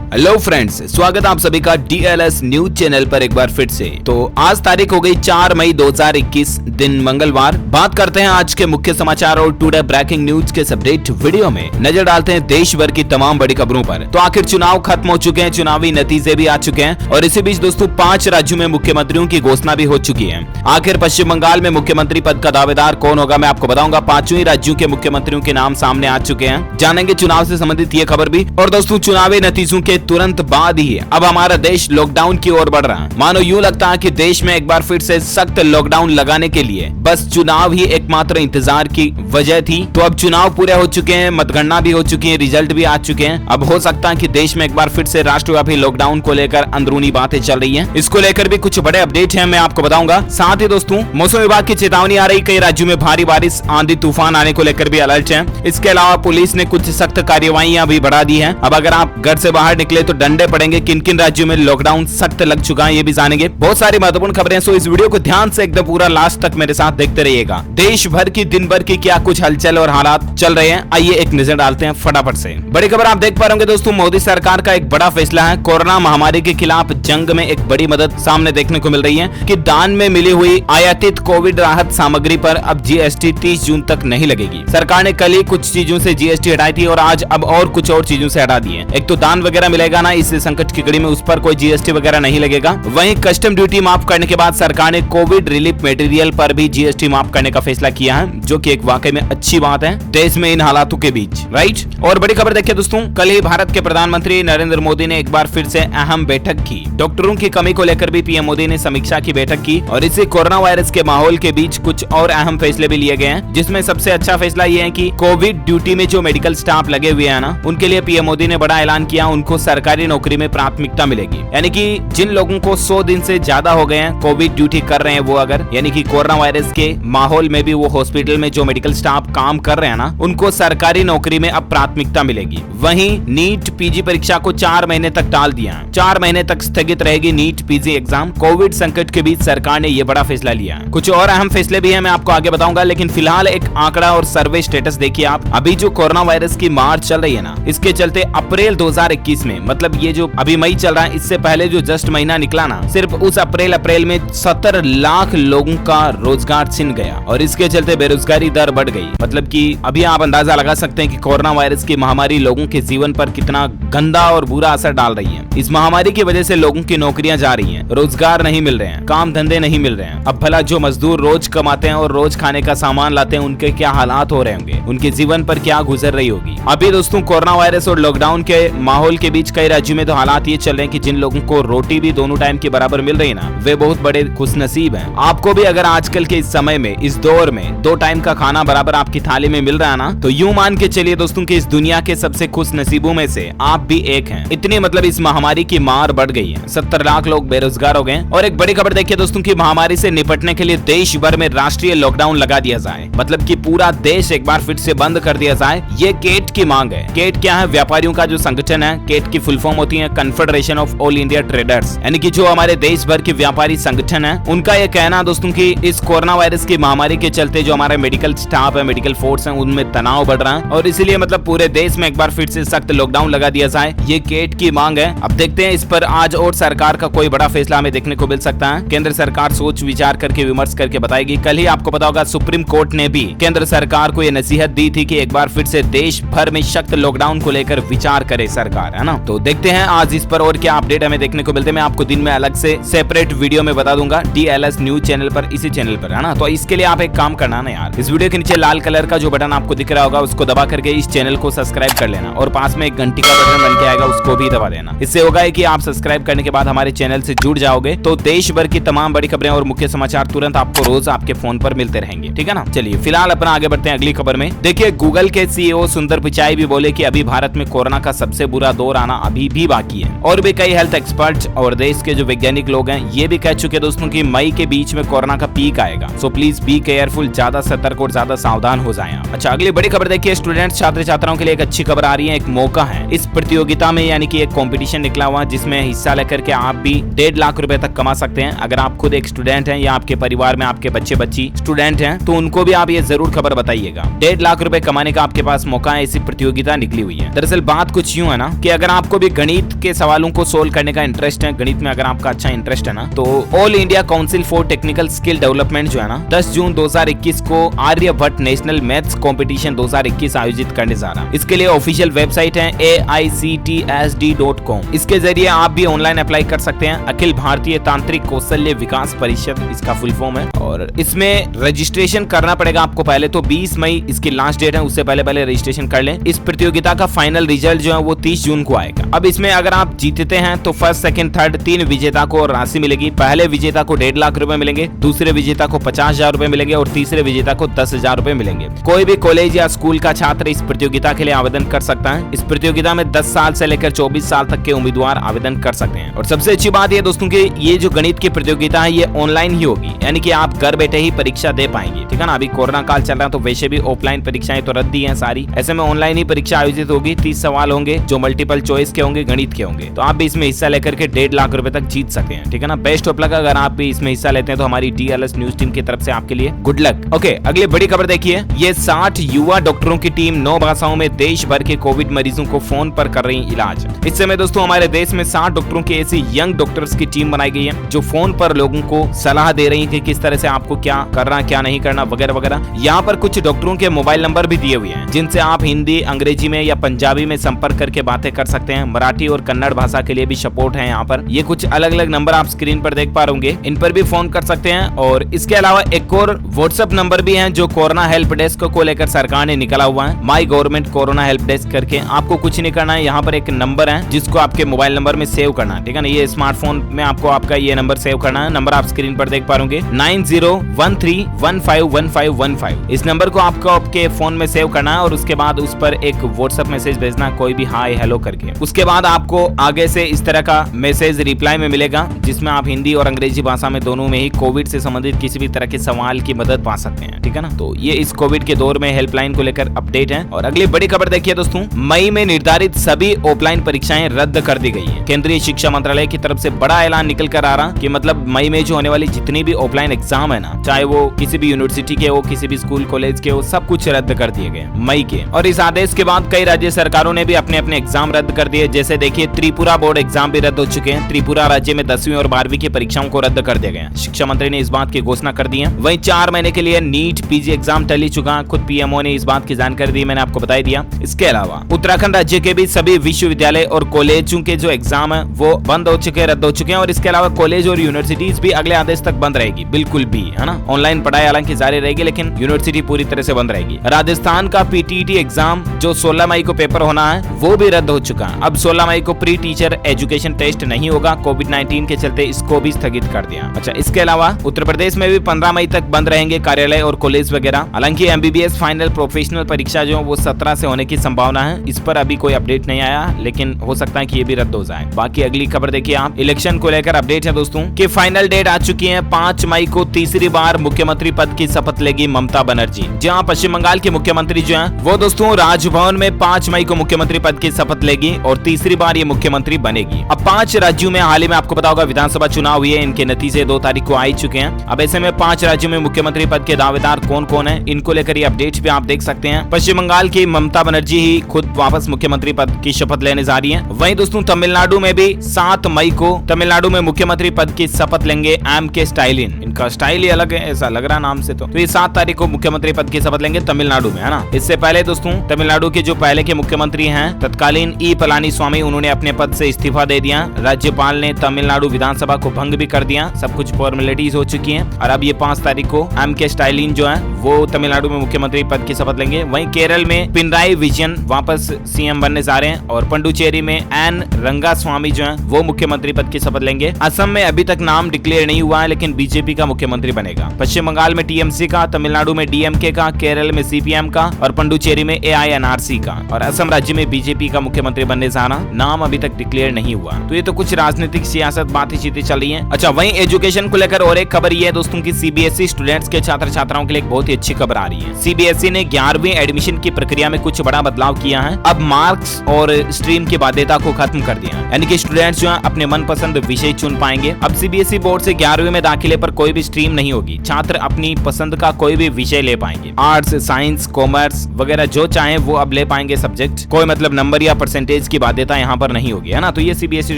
Hello friends, स्वागत है आप सभी का DLS न्यूज चैनल पर एक बार फिर से। तो आज तारीख हो गई 4 मई 2021, दिन मंगलवार। बात करते हैं आज के मुख्य समाचार और टुडे ब्रेकिंग न्यूज के अपडेट वीडियो में नजर डालते हैं देश भर की तमाम बड़ी खबरों पर। तो आखिर चुनाव खत्म हो चुके हैं, चुनावी नतीजे भी आ चुके हैं और इसी बीच दोस्तों 5 राज्यों में मुख्यमंत्रियों की घोषणा भी हो चुकी है। आखिर पश्चिम बंगाल में मुख्यमंत्री पद का दावेदार कौन होगा, मैं आपको बताऊंगा। 5 ही राज्यों के मुख्यमंत्रियों के नाम सामने आ चुके हैं। जानेंगे चुनाव से संबंधित ये खबर भी। और दोस्तों चुनावी नतीजों के तुरंत बाद ही अब हमारा देश लॉकडाउन की ओर बढ़ रहा है। मानो यूं लगता है कि देश में एक बार फिर से सख्त लॉकडाउन लगाने के लिए बस चुनाव ही एकमात्र इंतजार की वजह थी। तो अब चुनाव पूरे हो चुके हैं, मतगणना भी हो चुकी है, रिजल्ट भी आ चुके हैं। अब हो सकता है कि देश में एक बार फिर से राष्ट्रव्यापी लॉकडाउन को लेकर अंदरूनी बातें चल रही है। इसको लेकर भी कुछ बड़े अपडेट है, मैं आपको बताऊंगा। साथ ही दोस्तों मौसम विभाग की चेतावनी आ रही, कई राज्यों में भारी बारिश, आंधी तूफान आने को लेकर भी अलर्ट है। इसके अलावा पुलिस ने कुछ सख्त कार्यवाहियां भी बढ़ा दी है। अब अगर आप घर से बाहर निकले तो डंडे पड़ेंगे। किन किन राज्यों में लॉकडाउन सख्त लग चुका है ये भी जानेंगे। बहुत सारी महत्वपूर्ण खबरें, सो इस वीडियो को ध्यान से एकदम पूरा लास्ट तक मेरे साथ देखते रहिएगा। देश भर की दिन भर की क्या कुछ हलचल और हालात चल रहे हैं, आइए एक नजर डालते हैं फटाफट से। बड़ी खबर आप देख पा रहे होंगे दोस्तों, मोदी सरकार का एक बड़ा फैसला है। कोरोना महामारी के खिलाफ जंग में एक बड़ी मदद सामने देखने को मिल रही है कि दान में मिली हुई आयातित कोविड राहत सामग्री पर अब GST 30 जून तक नहीं लगेगी। सरकार ने कल ही कुछ चीजों से GST हटाई थी और आज अब और कुछ और चीजों से हटा दी है। एक तो दान वगैरह मिलेगा ना इस संकट की घड़ी में, उस पर कोई GST वगैरह नहीं लगेगा। वहीं कस्टम ड्यूटी माफ करने के बाद सरकार ने कोविड रिलीफ मटेरियल पर भी GST माफ करने का फैसला किया है, जो कि एक वाकई में अच्छी बात है देश में इन हालातों के बीच, राइट। और बड़ी खबर देखिए दोस्तों, कल ही भारत के प्रधानमंत्री नरेंद्र मोदी ने एक बार फिर से अहम बैठक की। डॉक्टरों की कमी को लेकर भी PM मोदी ने समीक्षा की बैठक की और इसी कोरोना वायरस के माहौल के बीच कुछ और अहम फैसले भी लिए गए हैं, जिसमें सबसे अच्छा फैसला ये है कि कोविड ड्यूटी में जो मेडिकल स्टाफ लगे हुए हैं ना, उनके लिए PM मोदी ने बड़ा ऐलान किया, उनको सरकारी नौकरी में प्राथमिकता मिलेगी। यानी कि जिन लोगों को 100 दिन से ज्यादा हो गए हैं कोविड ड्यूटी कर रहे हैं, वो अगर यानी कि कोरोना वायरस के माहौल में भी वो हॉस्पिटल में जो मेडिकल स्टाफ काम कर रहे हैं ना, उनको सरकारी नौकरी में अब प्राथमिकता मिलेगी। वहीं नीट PG परीक्षा को 4 महीने तक टाल दिया है। 4 महीने तक स्थगित रहेगी नीट PG एग्जाम। कोविड संकट के बीच सरकार ने ये बड़ा फैसला लिया है। कुछ और अहम फैसले भी हैं, मैं आपको आगे बताऊंगा, लेकिन फिलहाल एक आंकड़ा और सर्वे स्टेटस देखिए आप। अभी जो कोरोना वायरस की मार चल रही है ना, इसके चलते अप्रैल 2021 में, मतलब ये जो अभी मई चल रहा है, इससे पहले जो जस्ट महीना निकला ना, सिर्फ उस अप्रैल में 70 लाख लोगों का रोजगार छिन गया और इसके चलते बेरोजगारी दर बढ़ गई। मतलब कि अभी आप अंदाजा लगा सकते हैं कि कोरोना वायरस की महामारी लोगों के जीवन पर कितना गंदा और बुरा असर डाल रही है। इस महामारी की वजह से लोगों की नौकरियां जा रही हैं, रोजगार नहीं मिल रहे हैं, काम धंधे नहीं मिल रहे हैं। अब भला जो मजदूर रोज कमाते हैं और रोज खाने का सामान लाते हैं, उनके क्या हालात हो रहे होंगे, उनके जीवन पर क्या गुजर रही होगी। अभी दोस्तों कोरोना वायरस और लॉकडाउन के माहौल के बीच कई राज्यों में तो हालात ये चल रहे हैं कि जिन लोगों को रोटी भी दोनों टाइम के बराबर मिल रही है ना, वे बहुत बड़े खुशनसीब हैं। आपको भी अगर आजकल के इस समय में, इस दौर में 2 टाइम का खाना बराबर आपकी थाली में मिल रहा है ना, तो यूं मान के चलिए दोस्तों कि इस दुनिया के सबसे खुश नसीबों में से आप भी एक हैं। इतनी मतलब इस महामारी की मार बढ़ गई है, 70 लाख लोग बेरोजगार हो गए। और एक बड़ी खबर देखिए दोस्तों कि महामारी से निपटने के लिए देश भर में राष्ट्रीय लॉकडाउन लगा दिया जाए, मतलब कि पूरा देश एक बार फिर से बंद कर दिया जाए। ये केट की मांग है। केट क्या है? व्यापारियों का जो संगठन है। केट की फुल फॉर्म होती है confederation of all India traders, यानी कि जो हमारे देश भर के व्यापारी संगठन है, उनका यह कहना दोस्तों कि इस कोरोना वायरस की महामारी के चलते जो हमारे मेडिकल स्टाफ है, मेडिकल फोर्स है, उनमें तनाव बढ़ रहा है और इसीलिए मतलब पूरे देश में एक बार फिर से सख्त लॉकडाउन लगा दिया जाए। ये केट की मांग है। अब देखते हैं इस पर आज और सरकार का कोई बड़ा फैसला हमें देखने को मिल सकता है। केंद्र सरकार सोच विचार करके, विमर्श करके बताएगी। कल ही आपको पता होगा सुप्रीम कोर्ट ने भी केंद्र सरकार को यह नसीहत दी थी कि एक बार फिर से देश भर में सख्त लॉकडाउन को लेकर विचार करे सरकार, है ना। तो देखते हैं आज इस पर और क्या अपडेट हमें देखने को मिलते हैं। मैं आपको दिन में अलग से सेपरेट वीडियो में बता दूंगा DLS न्यूज चैनल पर, इसी चैनल पर, है ना। तो इसके लिए आप एक काम करना ना यार, इस वीडियो के नीचे लाल कलर का जो बटन आपको दिख रहा होगा उसको दबा करके इस चैनल को सब्सक्राइब कर लेना और पास में एक घंटी का बटन बन के आएगा, उसको भी दबा देना। इससे होगा कि आप सब्सक्राइब करने के बाद हमारे चैनल से जुड़ जाओगे तो देश भर की तमाम बड़ी खबरें और मुख्य समाचार तुरंत आपको रोज आपके फोन पर मिलते रहेंगे, ठीक है ना। चलिए फिलहाल अपना आगे बढ़ते हैं अगली खबर में। देखिए गूगल के CEO सुंदर पिचाई भी बोले कि अभी भारत में कोरोना का सबसे बुरा दौर आना अभी भी बाकी है। और भी कई हेल्थ एक्सपर्ट और देश के जो वैज्ञानिक लोग हैं ये भी कह चुके दोस्तों कि मई के बीच में कोरोना का पीक आएगा। सो प्लीज बी केयरफुल, ज्यादा सतर्क और ज्यादा सावधान हो जाएं आप। अच्छा अगली बड़ी खबर देखिए, स्टूडेंट्स छात्र छात्राओं के लिए एक अच्छी खबर आ रही है। एक मौका है इस प्रतियोगिता में, यानी कि एक कंपटीशन निकला हुआ जिसमें हिस्सा लेकर के आप भी 1.5 लाख रुपए तक कमा सकते हैं। अगर आप खुद एक स्टूडेंट हैं या आपके परिवार में आपके बच्चे बच्ची स्टूडेंट हैं तो उनको भी आप ये जरूर खबर बताइएगा। 1.5 लाख रुपए कमाने का आपके पास मौका है, ऐसी प्रतियोगिता निकली हुई है। दरअसल बात कुछ यूं है ना कि अगर आपको भी गणित के सवालों को सोल्व करने का इंटरेस्ट है, गणित में अगर आपका अच्छा इंटरेस्ट है ना, तो all India council for technical skill development जो है ना 10 जून 2021 को आर्यभट्ट नेशनल मैथ्स कंपटीशन 2021 आयोजित करने जा रहा है। इसके लिए ऑफिशियल वेबसाइट है AICTSD.com। इसके जरिए आप भी ऑनलाइन अप्लाई कर सकते हैं। अखिल भारतीय तांत्रिक कौशल्य विकास परिषद इसका फुल फॉर्म है, और इसमें रजिस्ट्रेशन करना पड़ेगा आपको। पहले तो 20 मई इसकी लास्ट डेट है, उससे पहले रजिस्ट्रेशन कर लें। इस प्रतियोगिता का फाइनल रिजल्ट जो है वो 30 जून को आएगा। अब इसमें अगर आप जीतते हैं तो फर्स्ट, सेकंड, थर्ड 3 विजेता को राशि मिलेगी। पहले विजेता को 1.5 लाख रुपए मिलेंगे, दूसरे विजेता को 50,000 रुपए मिलेंगे और तीसरे विजेता को 10,000 रुपए मिलेंगे। कोई भी कॉलेज या स्कूल का छात्र इस प्रतियोगिता के लिए आवेदन कर सकता है। इस प्रतियोगिता में 10 साल से लेकर 24 साल तक के उम्मीदवार आवेदन कर सकते हैं। और सबसे अच्छी बात यह दोस्तों कि ये जो गणित की प्रतियोगिता है ये ऑनलाइन ही होगी, यानी कि आप घर बैठे ही परीक्षा दे पाएंगे। ठीक है ना, अभी कोरोना काल चल रहा है तो वैसे भी ऑफलाइन परीक्षाएं तो रद्द ही हैं सारी। ऐसे में ऑनलाइन ही परीक्षा आयोजित होगी। 30 सवाल होंगे जो मल्टीपल चॉइस के होंगे, गणित के होंगे। तो आप भी इसमें हिस्सा लेकर के 1.5 लाख रुपए तक जीत सकते हैं। ठीक है ना, बेस्ट ऑफ लक। अगर आप भी इसमें हिस्सा लेते हैं तो हमारी DLS न्यूज टीम की तरफ से आपके लिए गुड लक। ओके, अगली बड़ी खबर देखिए। ये 60 युवा डॉक्टरों की टीम 9 भाषाओं में देश भर के कोविड मरीजों को फोन पर कर रही इलाज। इस समय दोस्तों हमारे देश में 60 डॉक्टरों की ऐसी यंग डॉक्टर्स की टीम बनाई गई है जो फोन पर लोगों को सलाह दे रही है कि किस तरह से आपको क्या करना, क्या नहीं करना, वगैरह वगैरह। यहाँ पर कुछ डॉक्टरों के मोबाइल नंबर भी दिए हुए हैं जिनसे आप हिंदी, अंग्रेजी में या पंजाबी में संपर्क करके बातें कर सकते हैं। मराठी और कन्नड़ भाषा के लिए भी सपोर्ट है यहाँ पर। ये कुछ अलग अलग नंबर आप स्क्रीन पर देख पा रहे, इन पर भी फोन कर सकते हैं। और इसके अलावा एक और व्हाट्सएप नंबर भी है जो कोरोना हेल्प डेस्क को लेकर सरकार ने निकाला हुआ है, my government corona help desk करके। आपको कुछ नहीं करना है, यहाँ पर एक नंबर है जिसको आपके मोबाइल नंबर में सेव करना है। ठीक है ना, ये स्मार्टफोन में आपको आपका ये नंबर सेव करना है। नंबर आप स्क्रीन पर देख पा रहे 9013151515। इस नंबर को आपको आपके फोन में सेव करना है और उसके बाद उस पर एक व्हाट्सएप मैसेज भेजना, कोई भी हाय हेलो करके। उसके बाद आपको आगे से इस तरह का मैसेज रिप्लाई में मिलेगा जिसमें आप हिंदी और अंग्रेजी भाषा में दोनों में ही कोविड से संबंधित किसी भी तरह के सवाल की मदद पा सकते हैं। ठीक है ना, तो ये इस कोविड के दौर में हेल्पलाइन को लेकर अपडेट है। और अगली बड़ी खबर देखिए दोस्तों, मई में निर्धारित सभी ऑफलाइन परीक्षाएं रद्द कर दी गई है। केंद्रीय शिक्षा मंत्रालय की तरफ से बड़ा ऐलान निकल कर आ रहा कि मतलब मई में जो होने वाली जितनी भी ऑफलाइन एग्जाम है ना, चाहे वो किसी भी यूनिवर्सिटी के हो, किसी भी स्कूल कॉलेज के हो, सब कुछ रद्द कर दिए गए मई के। और इस आदेश के बाद कई राज्य सरकारों ने भी अपने अपने एग्जाम रद्द कर दिए। जैसे देखिए त्रिपुरा बोर्ड एग्जाम भी रद्द हो चुके हैं। त्रिपुरा राज्य में 10वीं और 12वीं की परीक्षाओं को रद्द कर दिया गया। शिक्षा मंत्री ने इस बात की घोषणा कर दी है। वहीं 4 महीने के लिए नीट PG एग्जाम टल चुका। खुद PMO ने इस बात की जानकारी दी, मैंने आपको बता दिया। इसके अलावा उत्तराखंड राज्य के भी सभी विश्वविद्यालय और कॉलेजों के जो एग्जाम है वो बंद हो चुके हैं, रद्द हो चुके हैं। और इसके अलावा कॉलेज और यूनिवर्सिटीज भी अगले आदेश तक बंद रहेगी, बिल्कुल भी, है ना। ऑनलाइन पढ़ाई हालांकि जारी रहेगी लेकिन यूनिवर्सिटी पूरी तरह से बंद रहेगी। राजस्थान का PTET एग्जाम जो 16 मई को पेपर होना है वो भी रद्द हो चुका है। अब 16 मई को प्री टीचर एजुकेशन टेस्ट नहीं होगा, कोविड-19 के चलते इसको भी स्थगित कर दिया। अच्छा, इसके अलावा उत्तर प्रदेश में भी 15 मई तक बंद रहेंगे कार्यालय और कॉलेज वगैरह। हालांकि MBBS फाइनल प्रोफेशनल परीक्षा जो वो 17 से होने की संभावना है। इस पर अभी कोई अपडेट नहीं आया लेकिन हो सकता है कि ये भी रद्द हो जाए। बाकी अगली खबर देखिए आप, इलेक्शन को लेकर अपडेट है दोस्तों कि फाइनल डेट आ चुकी है। 5 मई को तीसरी बार मुख्यमंत्री पद की शपथ लेगी ममता बनर्जी। जहां पश्चिम बंगाल के मुख्यमंत्री जो है वो दोस्तों राजभवन में 5 मई को मुख्यमंत्री पद की शपथ लेगी और तीसरी बार ये मुख्यमंत्री बनेगी। अब 5 राज्यों में हाल ही में आपको पता होगा विधानसभा चुनाव हुए, इनके नतीजे 2 तारीख को आ चुके हैं। अब ऐसे में 5 राज्यों में मुख्यमंत्री पद के दावेदार कौन कौन है, इनको लेकर ये अपडेट भी आप देख सकते हैं। पश्चिम बंगाल की ममता बनर्जी ही खुद वापस मुख्यमंत्री पद की शपथ लेने जा रही है। वहीं दोस्तों तमिलनाडु में भी 7 मई को तमिलनाडु में मुख्यमंत्री पद की शपथ लेंगे MK स्टालिन। इनका स्टाइल ही अलग है, ऐसा लग रहा नाम से। तो ये 7 तारीख को मुख्यमंत्री पद की शपथ लेंगे तमिलनाडु में, है ना। इससे पहले दोस्तों तमिलनाडु के जो पहले के मुख्यमंत्री हैं तत्कालीन E पलानीस्वामी, उन्होंने अपने पद से इस्तीफा दे दिया। राज्यपाल ने तमिलनाडु विधानसभा को भंग भी कर दिया। सब कुछ फॉर्मेलिटीज हो चुकी हैं और अब ये 5 तारीख को MK स्टालिन जो है वो तमिलनाडु में मुख्यमंत्री पद की शपथ लेंगे। वहीं केरल में पिनराई विजयन वापस CM बनने जा रहे हैं और पुडुचेरी में N रंगास्वामी जो है वो मुख्यमंत्री पद की शपथ लेंगे। असम में अभी तक नाम डिक्लेयर नहीं हुआ है लेकिन BJP का मुख्यमंत्री बनेगा। पश्चिम बंगाल में TMC का, तमिलनाडु में DMK का, केरल में CPM का और पुडुचेरी में AINRC का और असम राज्य में BJP का मुख्यमंत्री बनने जाना नाम अभी तक डिक्लेयर नहीं हुआ। तो ये तो कुछ राजनीतिक सियासत बातें चीतें चल रही हैं। अच्छा, वहीं एजुकेशन को लेकर और एक खबर ये है दोस्तों की CBSE स्टूडेंट्स के छात्र छात्राओं के लिए एक बहुत ही अच्छी खबर आ रही है। CBSE ने 11वीं एडमिशन की प्रक्रिया में कुछ बड़ा बदलाव किया है। अब मार्क्स और स्ट्रीम की बाध्यता को खत्म कर दिया है, यानी कि स्टूडेंट्स जो है अपने मनपसंद विषय चुन पाएंगे। अब CBSE बोर्ड से 11वीं में दाखिले पर कोई भी स्ट्रीम नहीं होगी। छात्र अपनी पसंद का कोई भी विषय ले पाएंगे, आर्ट्स, साइंस, कॉमर्स वगैरह जो चाहे वो अब ले पाएंगे सब्जेक्ट। कोई मतलब नंबर या परसेंटेज चीज की बाध्यता यहाँ पर नहीं होगी, है ना। तो ये सीबीएसई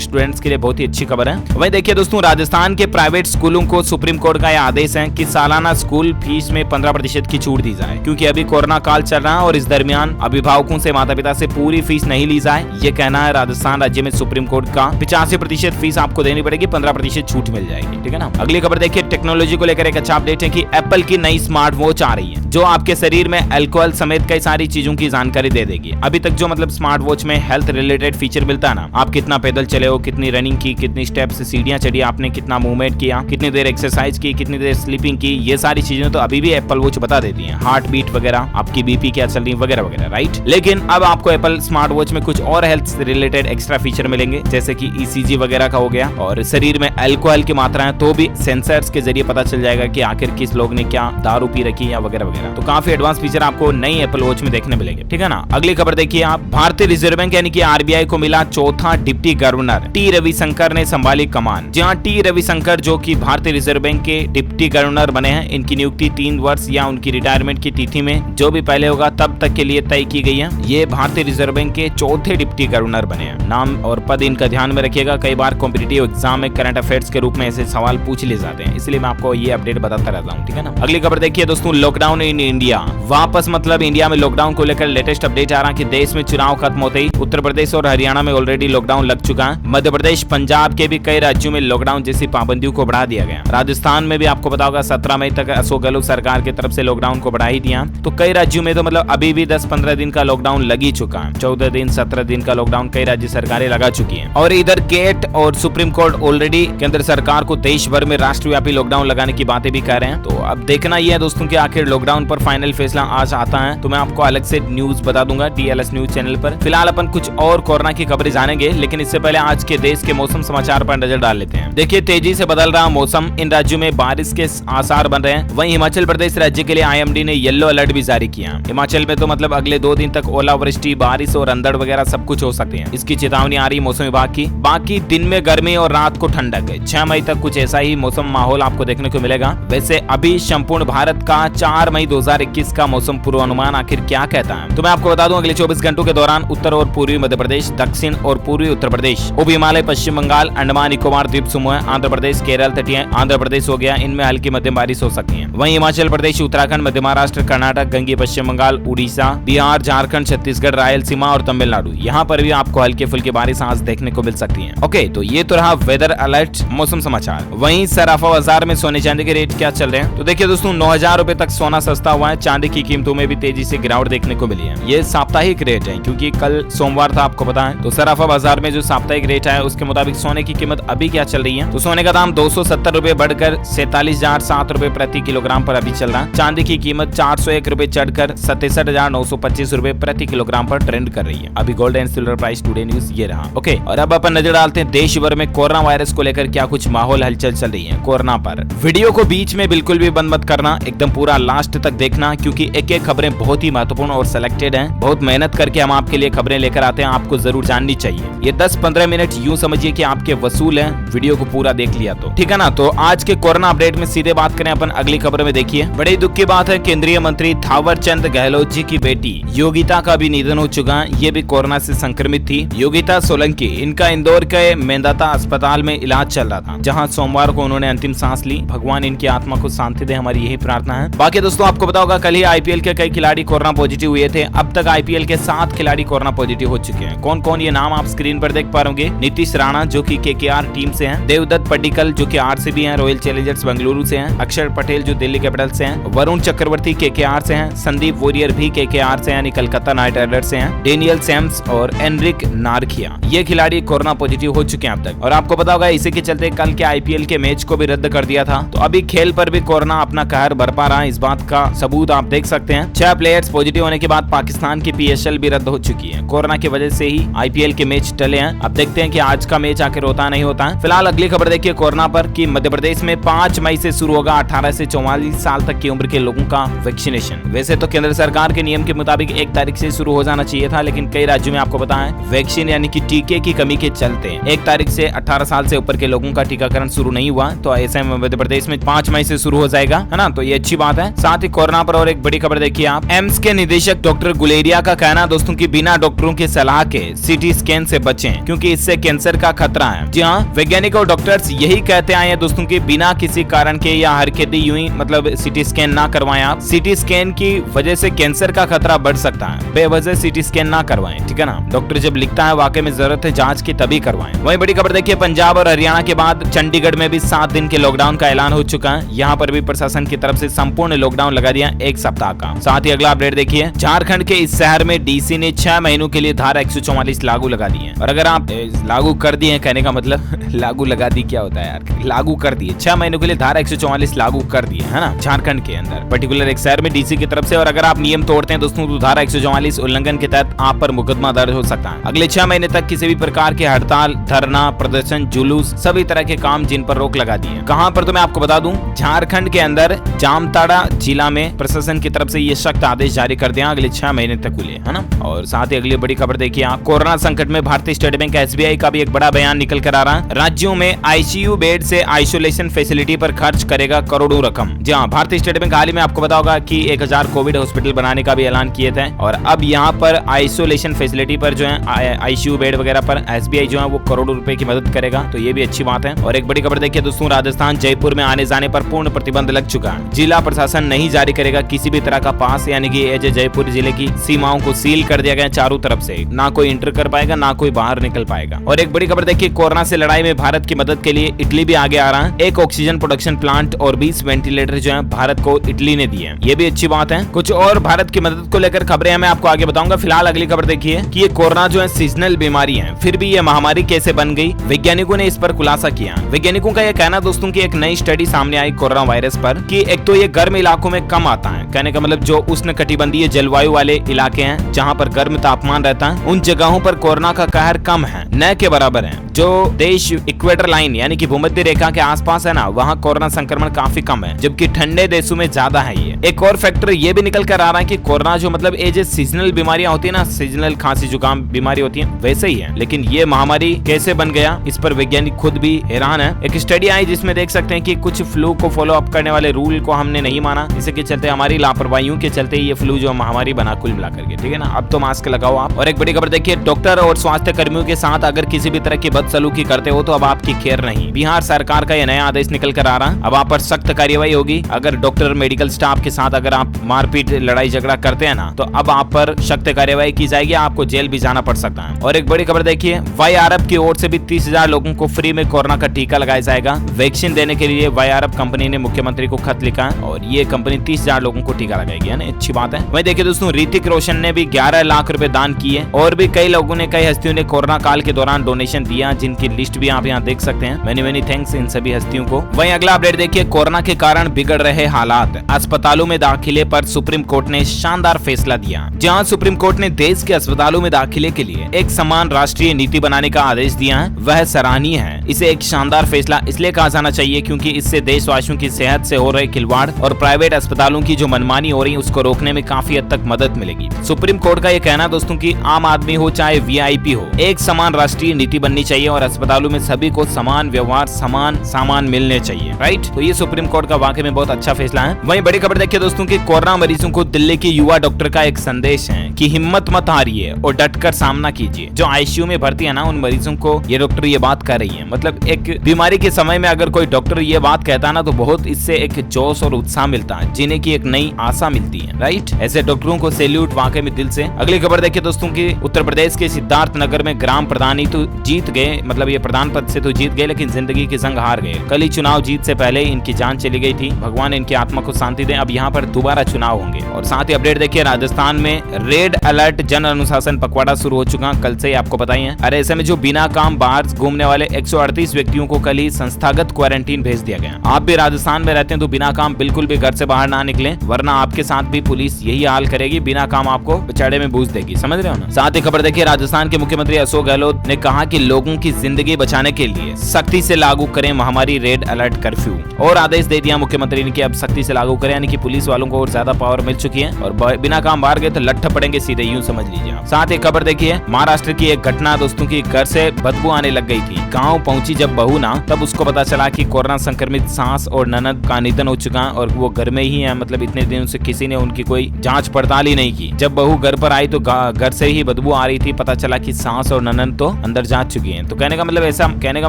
स्टूडेंट्स के लिए बहुत ही अच्छी खबर है। वहीं देखिए दोस्तों, राजस्थान के प्राइवेट स्कूलों को सुप्रीम कोर्ट का यह आदेश है कि सालाना स्कूल फीस में 15% की छूट दी जाए, क्योंकि अभी कोरोना काल चल रहा है और इस दरमियान अभिभावकों से, माता पिता से पूरी फीस नहीं ली जाए, ये कहना है राजस्थान राज्य में सुप्रीम कोर्ट का। 85% फीस आपको देनी पड़ेगी, 15% छूट मिल जाएगी, ठीक है ना। अगली खबर देखिए, टेक्नोलॉजी को लेकर एक अच्छा अपडेट है कि एप्पल की नई स्मार्ट वॉच आ रही है जो आपके शरीर में अल्कोहल समेत कई सारी चीजों की जानकारी दे देगी। अभी तक जो मतलब स्मार्ट वॉच में हेल्थ रिलेटेड फीचर मिलता है ना, आप कितना पैदल चले हो, कितनी रनिंग की, कितनी स्टेप्स सीढ़ियां चढ़ी आपने, कितना मूवमेंट किया, कितनी देर एक्सरसाइज की, कितनी देर स्लीपिंग की, ये सारी चीजें तो अभी भी एप्पल वॉच बता देती है। हार्ट बीट वगैरह, आपकी बीपी क्या चल रही है वगैरह वगैरह, राइट। लेकिन अब आपको एप्पल स्मार्ट वॉच में कुछ और हेल्थ रिलेटेड एक्स्ट्रा फीचर मिलेंगे, जैसे कि ईसीजी वगैरह का हो गया, और शरीर में अल्कोहल की मात्रा है तो भी सेंसर्स के जरिए पता चल जाएगा कि आखिर किस लोग ने क्या दारू पी रखी या वगैरह वगैरह। तो काफी एडवांस फीचर आपको नई एप्पल वॉच में देखने मिलेंगे, ठीक है ना। अगली खबर देखिए आप, भारतीय रिजर्व बैंक यानी कि आरबीआई को मिला चौथा डिप्टी गवर्नर, टी रविशंकर ने संभाली कमान। जहां टी रविशंकर जो कि भारतीय रिजर्व बैंक के डिप्टी गवर्नर बने हैं, इनकी नियुक्ति 3 वर्ष या उनकी रिटायरमेंट की तिथि में जो भी पहले होगा तब तक के लिए तय की गई है। ये भारतीय रिजर्व बैंक के चौथे डिप्टी गवर्नर बने हैं। नाम और पद इनका ध्यान में रखिएगा, कई बार कॉम्पिटिटिव एग्जाम में करंट अफेयर्स के रूप में ऐसे सवाल पूछ लिए जाते हैं, इसलिए मैं आपको ये अपडेट बताता रहता हूँ, ठीक है ना। अगली खबर देखिए दोस्तों, लॉकडाउन इन इंडिया वापस, मतलब इंडिया में लॉकडाउन को लेकर लेटेस्ट अपडेट आ रहा है कि देश में चुनाव खत्म होते ही उत्तर प्रदेश और हरियाणा में ऑलरेडी लॉकडाउन लग चुका है। मध्य प्रदेश, पंजाब के भी कई राज्यों में लॉकडाउन जैसी पाबंदियों को बढ़ा दिया गया। राजस्थान में भी आपको पता होगा 17 मई तक अशोक गहलोत सरकार की तरफ से लॉकडाउन को बढ़ा ही दिया। तो कई राज्यों में तो मतलब अभी भी 10-15 दिन का लॉकडाउन लग ही चुका है। 14 दिन 17 दिन का लॉकडाउन कई राज्य सरकारें लगा चुकी हैं। और इधर केट और सुप्रीम कोर्ट ऑलरेडी केंद्र सरकार को देश भर में राष्ट्रव्यापी लॉकडाउन लगाने की बातें भी कर रहे हैं। तो अब देखना यह है दोस्तों कि आखिर लॉकडाउन पर फाइनल फैसला आज आता है तो मैं आपको अलग से न्यूज बता दूंगा डीएलएस न्यूज चैनल पर। फिलहाल अपन कुछ और कोरोना की खबरें जानेंगे, लेकिन इससे पहले आज के देश के मौसम समाचार पर नजर डाल लेते हैं। देखिए, तेजी से बदल रहा मौसम, इन राज्यों में बारिश के आसार बन रहे हैं। वहीं हिमाचल प्रदेश राज्य के लिए आईएमडी ने येलो अलर्ट भी जारी किया। हिमाचल में तो मतलब अगले 2 दिन तक ओलावृष्टि, बारिश और अंधड़ वगैरह सब कुछ हो सकते हैं, इसकी चेतावनी आ रही है मौसम विभाग की। बाकी दिन में गर्मी और रात को ठंडक है। 6 मई तक कुछ ऐसा ही मौसम माहौल आपको देखने को मिलेगा। वैसे अभी संपूर्ण भारत का 4 मई 2021 का मौसम पूर्वानुमान आखिर क्या कहता है, तो मैं आपको बता दूं, अगले 24 घंटों के दौरान उत्तर और पूर्वी मध्य प्रदेश, दक्षिण और पूर्वी उत्तर प्रदेश, उप हिमालय, पश्चिम बंगाल, अंडमान निकोबार द्वीप समूह, आंध्र प्रदेश, केरल, तटीय आंध्र प्रदेश हो गया, इनमें हल्की मध्यम बारिश हो सकती है। वहीं हिमाचल प्रदेश, उत्तराखंड, मध्य महाराष्ट्र, कर्नाटक, गंगे पश्चिम बंगाल, उड़ीसा, बिहार, झारखंड, छत्तीसगढ़, रायलसीमा और तमिलनाडु, यहाँ पर भी आपको हल्की फुल्की बारिश आज देखने को मिल सकती है। ओके, तो ये तो रहा वेदर अलर्ट, मौसम समाचार। वहीं सराफा बाजार में सोने चांदी के रेट क्या चल रहे हैं, तो देखिए दोस्तों, 9,000 रुपए तक सोना सस्ता हुआ है। चांदी की कीमतों में भी तेजी से गिरावट देखने को मिली है। ये साप्ताहिक रेट है क्योंकि कल सोमवार था, आपको पता है। तो सराफा बाजार में जो साप्ताहिक रेट है उसके मुताबिक सोने की कीमत अभी क्या चल रही है, तो सोने का दाम 270 रुपए बढ़कर 47,007 रुपए प्रति किलोग्राम पर अभी चल रहा है। चांदी की कीमत 401 रुपए चढ़कर 67,925 रुपए प्रति किलोग्राम पर ट्रेंड कर रही है। अभी gold and silver price today news ये रहा। ओके, और अब अपन नजर डालते हैं देश भर में कोरोना वायरस को लेकर क्या कुछ माहौल हलचल चल रही है कोरोना पर। वीडियो को बीच में बिल्कुल भी बंद मत करना, एकदम पूरा लास्ट तक देखना, क्योंकि एक एक खबरें बहुत ही महत्वपूर्ण और सिलेक्टेड हैं। बहुत मेहनत करके हम आपके लिए खबरें लेकर आते हैं, आपको जरूर जाननी चाहिए। ये 10-15 मिनट यूं समझिए कि आपके वसूल हैं, वीडियो को पूरा देख लिया तो, ठीक है ना। तो आज के कोरोना अपडेट में सीधे बात करें अपन अगली खबर में, देखिए बड़ी दुख की बात है, केंद्रीय मंत्री थावर चंद गहलोत जी की बेटी योगिता का भी निधन हो चुका है। ये भी कोरोना से संक्रमित थी। योगिता सोलंकी, इनका इंदौर के मेंदाता अस्पताल में इलाज चल रहा था, जहाँ सोमवार को उन्होंने अंतिम सांस ली। भगवान इनकी आत्मा को शांति दे, हमारी यही प्रार्थना है। बाकी दोस्तों, आपको पता होगा कल ही आईपीएल के कई खिलाड़ी कोरोना पॉजिटिव हुए थे। अब तक आईपीएल के 7 खिलाड़ी कोरोना पॉजिटिव हो चुके हैं। कौन कौन, ये नाम आप स्क्रीन पर देख पा रहे होंगे। नीतीश राणा जो कि केकेआर टीम से हैं, देवदत्त पड्डीकल जो कि आरसीबी हैं, रॉयल चैलेंजर्स बेंगलुरु से हैं, अक्षर पटेल जो दिल्ली कैपिटल्स से हैं, वरुण चक्रवर्ती केकेआर से हैं, संदीप वॉरियर भी केकेआर से यानी कलकत्ता नाइट राइडर्स से हैं, डेनियल सैम्स और एनरिक नारखिया, ये खिलाड़ी कोरोना पॉजिटिव हो चुके हैं अब तक। और आपको पता होगा इसी के चलते कल के आईपीएल के मैच को भी रद्द कर दिया था। तो अभी खेल पर भी कोरोना अपना कहर बरपा रहा है, इस बात का सबूत आप देख सकते हैं। 6 प्लेयर्स पॉजिटिव होने के बाद पाकिस्तान की पीएसएल भी रद्द हो चुकी है। कोरोना की वजह से ही आईपीएल के मैच टले हैं। अब देखते हैं कि आज का मैच आखिर होता नहीं होता है। फिलहाल अगली खबर देखिए कोरोना पर कि मध्य प्रदेश में 5 मई से शुरू होगा 18 से 44 साल तक की उम्र के लोगों का वैक्सीनेशन। वैसे तो केंद्र सरकार के नियम के मुताबिक 1 तारीख से शुरू हो जाना चाहिए था, लेकिन कई राज्यों में आपको पता है वैक्सीन यानी कि टीके की कमी के चलते 1 तारीख से 18 साल से ऊपर के लोगों का टीकाकरण शुरू नहीं हुआ। तो ऐसे में मध्य प्रदेश में 5 मई से शुरू हो जाएगा, है ना। तो ये अच्छी बात है। साथ ही कोरोना पर और एक बड़ी खबर देखिए आप, एम्स के निदेशक डॉक्टर गुलेरिया का कहना दोस्तों की बिना डॉक्टरों की सलाह करा के सीटी स्कैन से बचें क्योंकि इससे कैंसर का खतरा है। जी हाँ, वैज्ञानिक और डॉक्टर्स यही कहते आए हैं दोस्तों कि बिना किसी कारण के या हरकती यूं ही मतलब सीटी स्कैन ना करवाएं। आप सीटी स्कैन की वजह से कैंसर का खतरा बढ़ सकता है, बेवजह सीटी स्कैन ना करवाएं, ठीक है ना। डॉक्टर जब लिखता है वाकई में जरूरत है जांच की तभी करवाएं। वहीं बड़ी खबर देखिए, पंजाब और हरियाणा के बाद चंडीगढ़ में भी 7 दिन के लॉकडाउन का ऐलान हो चुका है। यहाँ पर भी प्रशासन की तरफ से संपूर्ण लॉकडाउन लगा दिया 1 सप्ताह का। साथ ही अगला अपडेट देखिए, झारखंड के इस शहर में डीसी ने 6 महीनों के लिए धारा 144 लागू लगा दी है। और अगर आप लागू कर दिए, कहने का मतलब लागू लगा दी क्या होता है यार, लागू कर दिए 6 महीनों के लिए धारा 144 लागू कर दिए, है ना, झारखंड के अंदर पर्टिकुलर एक शहर में डीसी की तरफ से। और अगर आप नियम तोड़ते हैं दोस्तों तो धारा 144 उल्लंघन के तहत आप पर मुकदमा दर्ज हो सकता है। अगले 6 महीने तक किसी भी प्रकार के हड़ताल, धरना, प्रदर्शन, जुलूस, सभी तरह के काम जिन पर रोक लगा दी है। कहां पर तो मैं आपको बता दूं, झारखंड के अंदर जामताड़ा जिला में प्रशासन की तरफ से ये सख्त आदेश जारी कर दिया अगले 6 महीने तक के लिए, है ना। और साथ ही अगली बड़ी खबर देखिए आप, कोरोना संकट में भारतीय स्टेट बैंक SBI का भी एक बड़ा बयान निकल कर आ रहा है। राज्यों में ICU बेड से आइसोलेशन फैसिलिटी पर खर्च करेगा करोड़ों रकम। जी हाँ, भारतीय स्टेट बैंक हाल ही में आपको पता होगा कि 1000 कोविड हॉस्पिटल बनाने का भी ऐलान किए थे। और अब यहाँ पर आइसोलेशन फैसिलिटी पर जो है ICU बेड वगैरह पर SBI जो है वो करोड़ों रुपए की मदद करेगा, तो ये भी अच्छी बात है। और एक बड़ी खबर देखिए दोस्तों, राजस्थान जयपुर में आने जाने पर पूर्ण प्रतिबंध लग चुका है। जिला प्रशासन नहीं जारी करेगा किसी भी तरह का पास, यानी कि जयपुर जिले की सीमाओं को सील कर दिया गया चारों तरफ से, ना कोई इंटर कर पाएगा ना कोई बाहर निकल पाएगा। और एक बड़ी खबर देखिए, कोरोना से लड़ाई में भारत की मदद के लिए इटली भी आगे आ रहा है। एक ऑक्सीजन प्रोडक्शन प्लांट और 20 वेंटिलेटर जो है भारत को इटली ने दिए हैं, ये भी अच्छी बात है। कुछ और भारत की मदद को लेकर खबरें मैं आपको आगे बताऊंगा। फिलहाल अगली खबर देखिए कि ये कोरोना जो है सीजनल बीमारी है, फिर भी ये महामारी कैसे बन गई, वैज्ञानिकों ने इस पर खुलासा किया। वैज्ञानिकों का यह कहना दोस्तों की एक नई स्टडी सामने आई कोरोना वायरस पर कि एक तो ये गर्म इलाकों में कम आता है, कहने का मतलब जो उष्णकटिबंधीय जलवायु वाले इलाके हैं जहां पर गर्म तापमान रहता है, उन जगहों पर कोरोना का कहर कम है, न के बराबर है। जो देश इक्वेटर लाइन यानी कि भूमध्य रेखा के आसपास है ना, वहाँ कोरोना संक्रमण काफी कम है, जबकि ठंडे देशों में ज्यादा है ये। एक और फैक्टर ये भी निकल कर आ रहा है कि कोरोना जो मतलब ये जो सीजनल बीमारियां होती है ना, सीजनल खांसी जुकाम बीमारी होती है वैसे ही है, लेकिन ये महामारी कैसे बन गया इस पर वैज्ञानिक खुद भी हैरान है। एक स्टडी आई जिसमें देख सकते हैं कि कुछ फ्लू को फॉलो अप करने वाले रूल को हमने नहीं माना, इसके चलते हमारी लापरवाहियों के चलते ये फ्लू जो महामारी बना कुल मिला करके, ठीक है ना। अब तो मास्क लगाओ आप। और एक बड़ी खबर देखिए, डॉक्टर और स्वास्थ्य कर्मियों के साथ अगर किसी भी तरह की बदसलूकी करते हो तो अब आपकी खैर नहीं। बिहार सरकार का यह नया आदेश निकल कर आ रहा है, अब आप पर सख्त कार्रवाई होगी। अगर डॉक्टर मेडिकल स्टाफ के साथ अगर आप मारपीट लड़ाई झगड़ा करते हैं ना, तो अब आप पर सख्त कार्रवाई की जाएगी, आपको जेल भी जाना पड़ सकता है। और एक बड़ी खबर देखिए, YRF की ओर से भी 30,000 लोगों को फ्री में कोरोना का टीका लगाया जाएगा। वैक्सीन देने के लिए YRF कंपनी ने मुख्यमंत्री को खत लिखा है और ये कंपनी 30,000 लोगों को टीका लगाएगी, है ना, अच्छी बात है। वहीं देखिए दोस्तों, ऋतिक रोशन ने भी 11 लाख रुपए दान किए और भी कई लोगों ने, कई हस्तियों ने कोरोना काल के दौरान डोनेशन दिया, जिनकी लिस्ट भी आप यहाँ देख सकते हैं। मेनी थैंक्स इन सभी हस्तियों को। वहीं अगला अपडेट देखिए, कोरोना के कारण बिगड़ रहे हालात, अस्पतालों में दाखिले पर सुप्रीम कोर्ट ने शानदार फैसला दिया। जहां सुप्रीम कोर्ट ने देश के अस्पतालों में दाखिले के लिए एक समान राष्ट्रीय नीति बनाने का आदेश दिया है, वह सराहनीय है। इसे एक शानदार फैसला इसलिए कहा जाना चाहिए क्योंकि इससे देशवासियों की सेहत से हो रहे खिलवाड़ और प्राइवेट अस्पतालों की जो मनमानी हो रही है उसको रोकने में काफी हद तक मदद मिलेगी। सुप्रीम कोर्ट का यह कहना दोस्तों की आम आदमी हो चाहे VIP हो, एक समान राष्ट्रीय नीति बननी चाहिए और अस्पतालों में सभी को समान व्यवहार, समान सामान मिलने चाहिए, राइट। तो ये सुप्रीम कोर्ट का वाकई में बहुत अच्छा फैसला है। वहीं बड़ी खबर देखिए दोस्तों की कोरोना मरीजों को दिल्ली के युवा डॉक्टर का एक संदेश है कि हिम्मत मत हारिए और डटकर सामना कीजिए। जो ICU में भर्ती है ना, उन मरीजों को ये डॉक्टर ये बात कर रही है। मतलब एक बीमारी के समय में अगर कोई डॉक्टर ये बात कहता है ना, तो बहुत इससे एक जोश और उत्साह मिलता है, जीने की एक नई आशा मिलती है, राइट। ऐसे डॉक्टरों को सैल्यूट वाकई में दिल से। अगली खबर देखिए दोस्तों की, उत्तर प्रदेश के सिद्धार्थ नगर में ग्राम प्रधान ही तो जीत गए, मतलब ये प्रधान पद से तो जीत गए लेकिन जिंदगी की जंग हार गए। कल ही चुनाव जीत से पहले इनकी जान चली गई थी, भगवान इनकी आत्मा को शांति दे। अब यहाँ पर दोबारा चुनाव होंगे। और साथ ही अपडेट देखिए, राजस्थान में रेड अलर्ट जन अनुशासन पखवाड़ा शुरू हो चुका, कल से आपको बताइए। अरे ऐसे में जो बिना काम बाहर घूमने वाले 138 व्यक्तियों को कल ही संस्थागत क्वारंटीन भेज दिया गया। आप भी राजस्थान में रहते हैं तो बिना काम बिल्कुल भी घर से बाहर ना निकले, वरना आपके साथ भी पुलिस यही हाल करेगी, बिना काम आपको बेचारे में बूझ देगी, समझ रहे हो ना। साथ ही खबर देखिए, राजस्थान के मुख्यमंत्री अशोक गहलोत ने कहा कि लोगों की जिंदगी बचाने के लिए सख्ती से लागू करें महामारी रेड अलर्ट कर्फ्यू, और आदेश दे दिया मुख्यमंत्री ने कि अब सख्ती से लागू करें, यानी कि पुलिस वालों को और ज्यादा पावर मिल चुकी है और बिना काम बाहर गए तो लट्ठ पड़ेंगे सीधे, यूं समझ लीजिए आप। साथ ही खबर देखिए, महाराष्ट्र की एक घटना दोस्तों की, घर से बदबू आने लग गई थी। गांव पहुंची जब बहू ना, तब उसको पता चला कि कोरोना संक्रमित सास और ननद का निधन हो चुका और वो घर में ही है, मतलब इतने दिनों से किसी ने उनकी कोई जांच पड़ताल ही नहीं की। जब बहू घर पर आई तो घर से ही बदबू बदबू आ रही थी, पता चला कि सास और ननद तो अंदर जा चुकी हैं। तो कहने का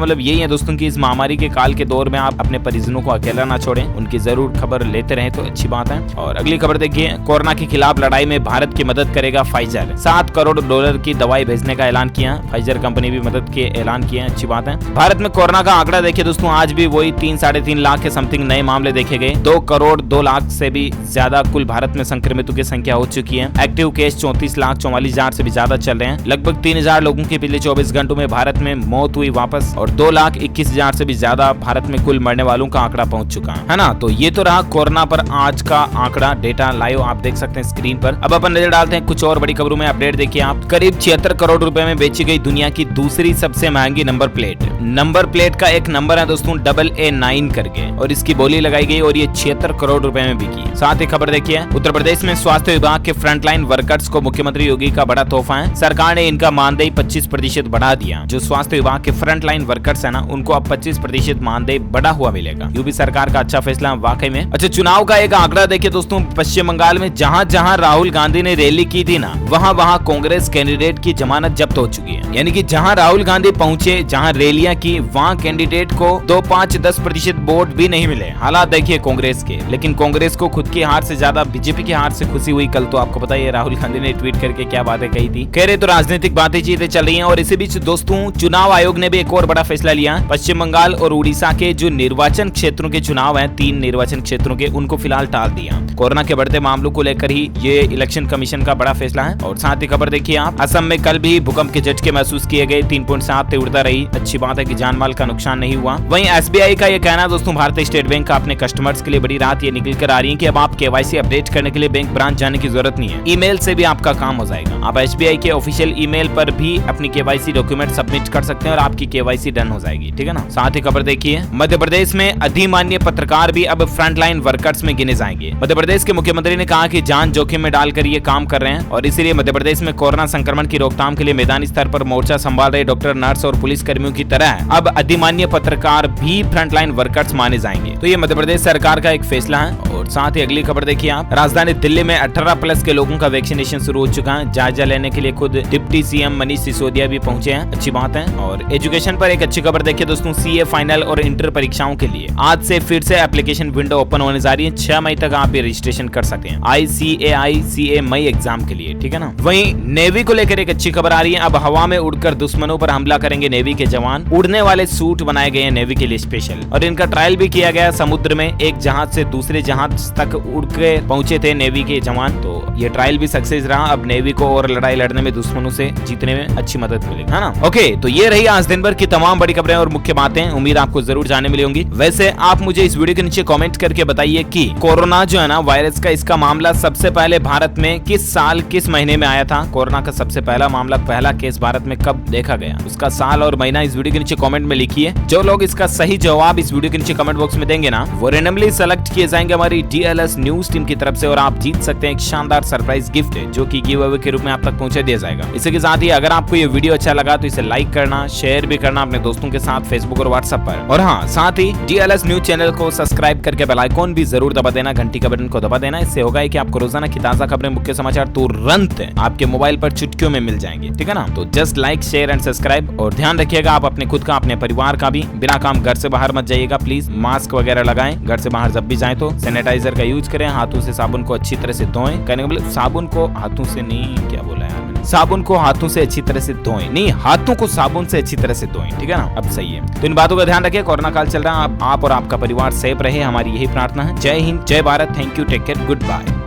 मतलब यही है दोस्तों कि इस महामारी के काल के दौर में आप अपने परिजनों को अकेला ना छोड़ें, उनकी जरूर खबर लेते रहें तो अच्छी बात है। और अगली खबर देखिए, कोरोना के खिलाफ लड़ाई में भारत की मदद करेगा फाइजर। $7 करोड़ की दवाई भेजने का ऐलान किया, फाइजर कंपनी भी मदद के ऐलान किए, अच्छी बात है। भारत में कोरोना का आंकड़ा देखिए दोस्तों, आज भी वही 3-3.5 लाख के समथिंग नए मामले देखे गए। 2 करोड़ 2 लाख से भी ज्यादा कुल भारत में संक्रमितों की संख्या हो चुकी है। एक्टिव केस 34,44,000 से भी ज्यादा चल रहे हैं। लगभग 3,000 लोगों की पिछले 24 घंटों में भारत में मौत हुई वापस, और 2,21,000 से भी ज्यादा भारत में कुल मरने वालों का आंकड़ा पहुंच चुका है ना। तो ये तो रहा कोरोना पर आज का आंकड़ा, डेटा लाइव आप देख सकते हैं स्क्रीन पर। अब अपन नजर डालते हैं कुछ और बड़ी खबरों में अपडेट। देखिए आप, करीब 76 करोड़ रुपए में बेची गई दुनिया की दूसरी सबसे महंगी नंबर प्लेट का एक नंबर है दोस्तों AA9 करके, और इसकी बोली लगाई गई और ये 76 करोड़ रुपए में बिकी। साथ ही खबर देखिए, उत्तर प्रदेश में स्वास्थ्य विभाग के फ्रंटलाइन वर्कर्स को मुख्यमंत्री योगी का बड़ा तोहफा है। सरकार ने इनका मानदेय 25% बढ़ा दिया। जो स्वास्थ्य विभाग के फ्रंटलाइन वर्कर्स है ना, उनको अब 25% मानदेय बढ़ा हुआ मिलेगा। यूपी सरकार का अच्छा फैसला वाकई में। अच्छा, चुनाव का एक आंकड़ा देखिए दोस्तों, पश्चिम बंगाल में जहां जहां राहुल गांधी ने रैली की थी ना, वहां वहां कांग्रेस कैंडिडेट की जमानत जब्त हो चुकी है। यानी कि जहां राहुल गांधी पहुंचे, जहां रैलियां की, वहां कैंडिडेट को 2, 5, 10% वोट भी नहीं मिले। हालात देखिए कांग्रेस के, लेकिन कांग्रेस को खुद की हार से ज्यादा बीजेपी की हार से खुशी हुई। कल तो आपको पता है राहुल गांधी ने ट्वीट करके क्या बातें कही थी। कह रहे तो राजनीतिक बातें चीजें चल रही हैं। और इसी बीच दोस्तों, चुनाव आयोग ने भी एक और बड़ा फैसला लिया। पश्चिम बंगाल और उड़ीसा के जो निर्वाचन क्षेत्रों के चुनाव हैं, 3 निर्वाचन क्षेत्रों के, उनको फिलहाल टाल दिया। कोरोना के बढ़ते मामलों को लेकर ही ये इलेक्शन कमीशन का बड़ा फैसला है। और साथ ही खबर देखिए आप, असम में कल भी भूकंप के झटके महसूस किए गए। 3.7 तीव्रता रही। अच्छी बात है कि जान माल का नुकसान नहीं हुआ। वहीं SBI का ये कहना दोस्तों, भारतीय स्टेट बैंक का अपने कस्टमर्स के लिए बड़ी राहत ये निकल कर आ रही है कि अब आप KYC अपडेट करने के लिए बैंक ब्रांच जाने की जरूरत नहीं है, ईमेल से भी आपका काम हो जाएगा। आप SBI के ऑफिशियल ईमेल पर भी अपनी KYC डॉक्यूमेंट सबमिट कर सकते हैं और आपकी KYC डन हो जाएगी, ठीक है ना। साथ ही खबर देखिए, मध्य प्रदेश में अधिमान्य पत्रकार भी अब फ्रंटलाइन वर्कर्स में गिने जाएंगे। मध्य प्रदेश के मुख्यमंत्री ने कहा कि जान जोखिम में डालकर ये काम कर रहे हैं, और इसीलिए मध्य प्रदेश में कोरोना संक्रमण की रोकथाम के लिए मैदानी स्तर पर मोर्चा संभाल रहे डॉक्टर, नर्स और पुलिस कर्मियों की तरह अब अधिमान्य पत्रकार भी फ्रंटलाइन वर्कर्स माने जाएंगे। तो ये मध्य प्रदेश सरकार का एक फैसला है। और साथ ही अगली खबर देखिए आप, राजधानी दिल्ली में 18+ के लोगों का वैक्सीनेशन शुरू हो चुका है। जायजा लेने के लिए खुद डिप्टी CM मनीष सिसोदिया भी पहुंचे हैं, अच्छी बात है। और एजुकेशन पर एक अच्छी खबर देखिए दोस्तों, CA फाइनल और इंटर परीक्षाओं के लिए आज से फिर से एप्लीकेशन विंडो ओपन होने जा रही है। 6 मई तक आप ये रजिस्ट्रेशन कर सकते हैं ICAI-CA मई एग्जाम के लिए, ठीक है ना। वहीं नेवी को लेकर एक अच्छी खबर आ रही है। अब हवा में उड़कर दुश्मनों पर हमला करेंगे नेवी के जवान। उड़ने वाले सूट बनाए गए हैं नेवी के लिए स्पेशल, और इनका ट्रायल भी किया गया समुद्र में। एक जहाज से दूसरे जहाज तक उड़ के पहुंचे थे नेवी के जवान। तो ये ट्रायल भी सक्सेस रहा। अब नेवी को और लड़ाई लड़ने में, दुश्मनों से जीतने में अच्छी मदद मिलेगी, है ना। ओके, तो ये रही आज दिन भर की तमाम बड़ी खबरें और मुख्य बातें। उम्मीद आपको जरूर जानने मिली होंगी। वैसे आप मुझे इस वीडियो के नीचे कमेंट करके बताइए कि कोरोना जो है ना वायरस का, इसका मामला सबसे पहले भारत में किस साल किस महीने में आया था। कोरोना का सबसे पहला मामला, पहला केस भारत में कब देखा गया, उसका साल और महीना इस वीडियो के नीचे कमेंट में लिखिए। जो लोग इसका सही जवाब इस वीडियो के नीचे कमेंट बॉक्स में देंगे ना, वो रेंडमली सेलेक्ट किए जाएंगे हमारी DLS न्यूज टीम की तरफ से, और आप जीत सकते हैं एक शानदार सरप्राइज गिफ्ट जो कि गिव अवे के रूप में आप तक पहुंचा दिया जाएगा। इसी के साथ ही अगर आपको ये वीडियो अच्छा लगा तो इसे लाइक करना, शेयर भी करना अपने दोस्तों के साथ फेसबुक और व्हाट्सएप पर। और हाँ, साथ ही DLS न्यूज चैनल को सब्सक्राइब करके बेल आइकॉन भी जरूर दबा देना, घंटी का बटन को दबा देना। इससे होगा कि आपको रोजाना की ताजा खबरें, मुख्य समाचार तुरंत आपके मोबाइल पर चुटकियों में मिल जाएंगे, ठीक है ना। तो just like, share and subscribe. और ध्यान रखिएगा आप अपने खुद का, अपने परिवार का भी। बिना काम घर से बाहर मत जाइएगा प्लीज। मास्क वगैरह लगाएं, घर से बाहर जब भी जाएं तो सैनिटाइजर का यूज करें। हाथों से साबुन को अच्छी तरह से धोएं। कहने का मतलब साबुन को हाथों से नहीं, क्या बोला यार मैंने, साबुन को हाथों से अच्छी तरह से धोएं, नहीं हाथों को साबुन से अच्छी तरह से धोएं, ठीक है ना। अब सही है। तो इन बातों का ध्यान रखिए। कोरोना काल चल रहा है, आप और आपका परिवार सेफ रहे, हमारी यही प्रार्थना है। जय हिंद, जय Bharat, thank you, take care, good bye.